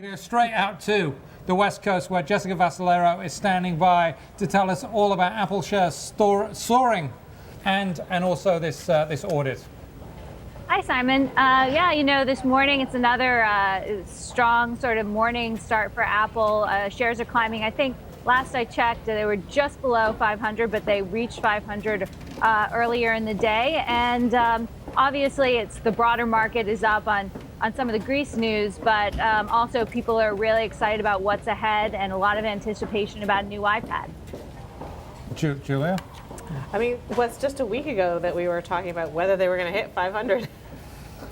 go straight out to the West Coast, where Jessica Vascellaro is standing by to tell us all about Apple shares soaring and also this audit. Hi, Simon. Yeah, this morning it's another strong sort of morning start for Apple. Shares are climbing. I think last I checked, they were just below 500, but they reached 500 earlier in the day. And obviously, it's the broader market is up on some of the Greece news, but also people are really excited about what's ahead and a lot of anticipation about a new iPad. Julia? I mean, it was just a week ago that we were talking about whether they were going to hit 500.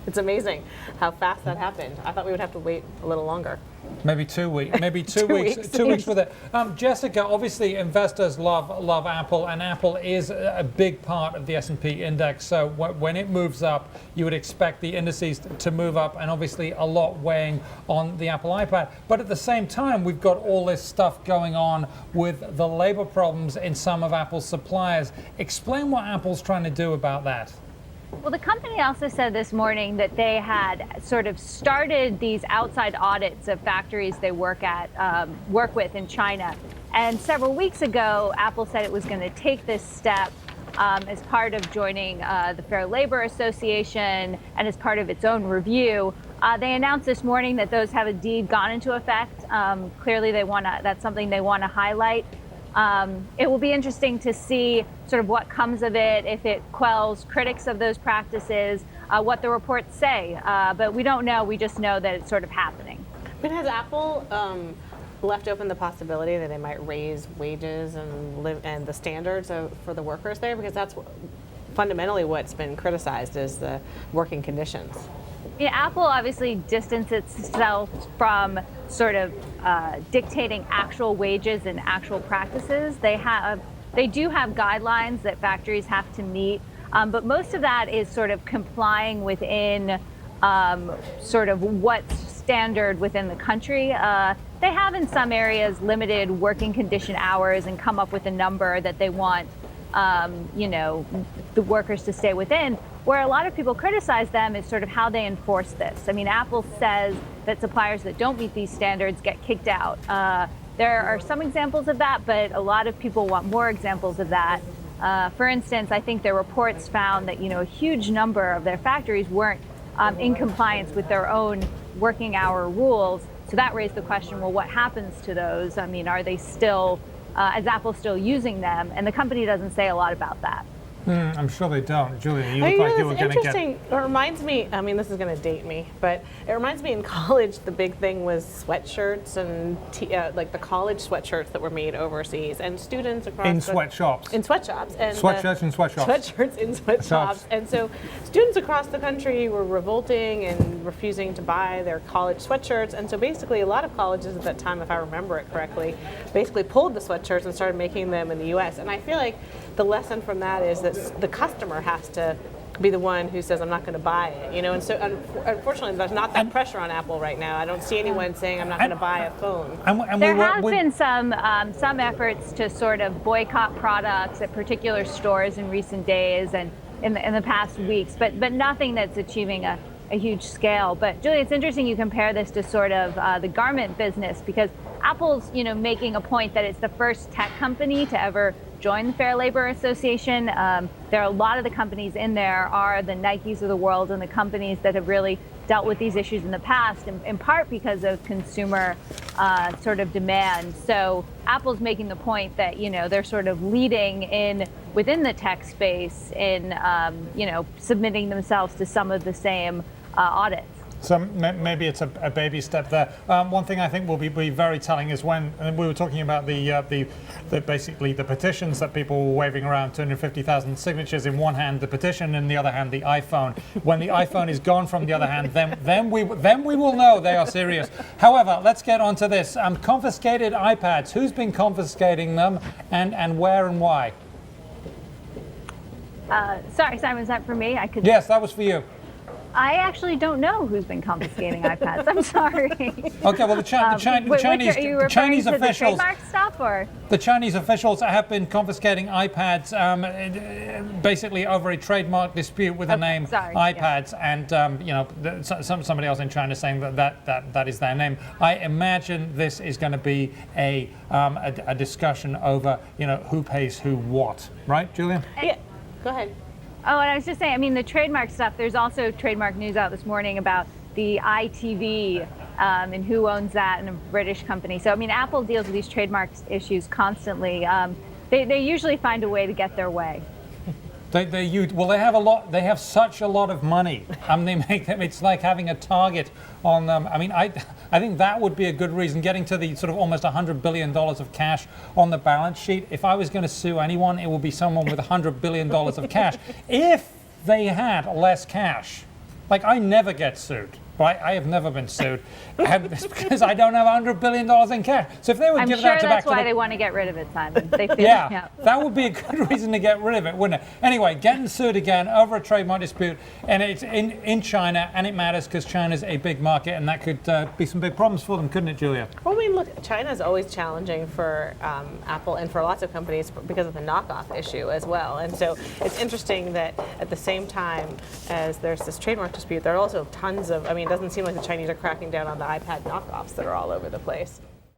It's amazing how fast that happened. I thought we would have to wait a little longer. Maybe 2 weeks. Maybe two weeks. 2 weeks with it. Jessica, obviously investors love Apple, and Apple is a big part of the S&P index. So when it moves up, you would expect the indices to move up, and obviously a lot weighing on the Apple iPad. But at the same time, we've got all this stuff going on with the labor problems in some of Apple's suppliers. Explain what Apple's trying to do about that. Well, the company also said this morning that they had sort of started these outside audits of factories they work with in China. And several weeks ago, Apple said it was going to take this step as part of joining the Fair Labor Association and as part of its own review. They announced this morning that those have indeed gone into effect. Clearly, that's something they want to highlight. It will be interesting to see sort of what comes of it, if it quells critics of those practices, what the reports say. But we don't know. We just know that it's sort of happening. But has Apple left open the possibility that they might raise wages and the standards for the workers there? Because that's fundamentally what's been criticized is the working conditions. Yeah, Apple obviously distances itself from sort of dictating actual wages and actual practices. They do have guidelines that factories have to meet, but most of that is sort of complying within sort of what's standard within the country. They have in some areas limited working condition hours and come up with a number that they want the workers to stay within. Where a lot of people criticize them is sort of how they enforce this. I mean, Apple says that suppliers that don't meet these standards get kicked out. There are some examples of that, but a lot of people want more examples of that. For instance, I think their reports found that, a huge number of their factories weren't in compliance with their own working hour rules. So that raised the question, well, what happens to those? I mean, are they still, is Apple still using them? And the company doesn't say a lot about that. I'm sure they don't. Julia, you look like you were going to get... It reminds me, I mean, this is going to date me, but it reminds me in college, the big thing was sweatshirts and like the college sweatshirts that were made overseas, and students across... In sweatshops. In sweatshops. And Sweatshirts in sweatshops. Sweatshirts in sweatshops. And so students across the country were revolting and refusing to buy their college sweatshirts, and so basically a lot of colleges at that time, if I remember it correctly, basically pulled the sweatshirts and started making them in the U.S. And I feel like the lesson from that is that the customer has to be the one who says, I'm not going to buy it, and so unfortunately there's not that pressure on Apple right now. I don't see anyone saying I'm not going to buy a phone. There have been some efforts to sort of boycott products at particular stores in recent days and in the past weeks, but nothing that's achieving a huge scale. But Julia, it's interesting you compare this to sort of the garment business, because Apple's making a point that it's the first tech company to ever join the Fair Labor Association. There are a lot of the companies in there are the Nikes of the world and the companies that have really dealt with these issues in the past, in part because of consumer sort of demand. So Apple's making the point that they're sort of leading within the tech space in submitting themselves to some of the same audits. So maybe it's a baby step there. One thing I think will be very telling is when we were talking about basically the petitions that people were waving around, 250,000 signatures in one hand, the petition in the other hand, the iPhone. When the iPhone is gone from the other hand, then we will know they are serious. However, let's get on to this. Confiscated iPads. Who's been confiscating them, and where and why? Sorry, Simon, is that for me? Yes, that was for you. I actually don't know who's been confiscating iPads. I'm sorry. Okay, well, the Chinese The officials, trademark stuff, or the Chinese officials have been confiscating iPads, basically over a trademark dispute with the name iPads, and somebody else in China saying that is their name. I imagine this is going to be a discussion over who pays who what, right, Julia? Yeah, go ahead. Oh, and I was just saying, I mean, the trademark stuff, there's also trademark news out this morning about the ITV and who owns that, and a British company. So, I mean, Apple deals with these trademark issues constantly. They usually find a way to get their way. They have such a lot of money. They make them. It's like having a target on them. I mean, I think that would be a good reason. Getting to the sort of almost $100 billion of cash on the balance sheet. If I was going to sue anyone, it would be someone with $100 billion of cash. If they had less cash, like I never get sued. Right? I have never been sued because I don't have $100 billion in cash. So if they would give that to that's why they want to get rid of it, Simon. They feel, that would be a good reason to get rid of it, wouldn't it? Anyway, getting sued again over a trademark dispute, and it's in China, and it matters because China's a big market, and that could be some big problems for them, couldn't it, Julia? Well, I mean, look, China is always challenging for Apple and for lots of companies because of the knockoff issue as well. And so it's interesting that at the same time as there's this trademark dispute, there are also tons of, it doesn't seem like the Chinese are cracking down on the iPad knockoffs that are all over the place.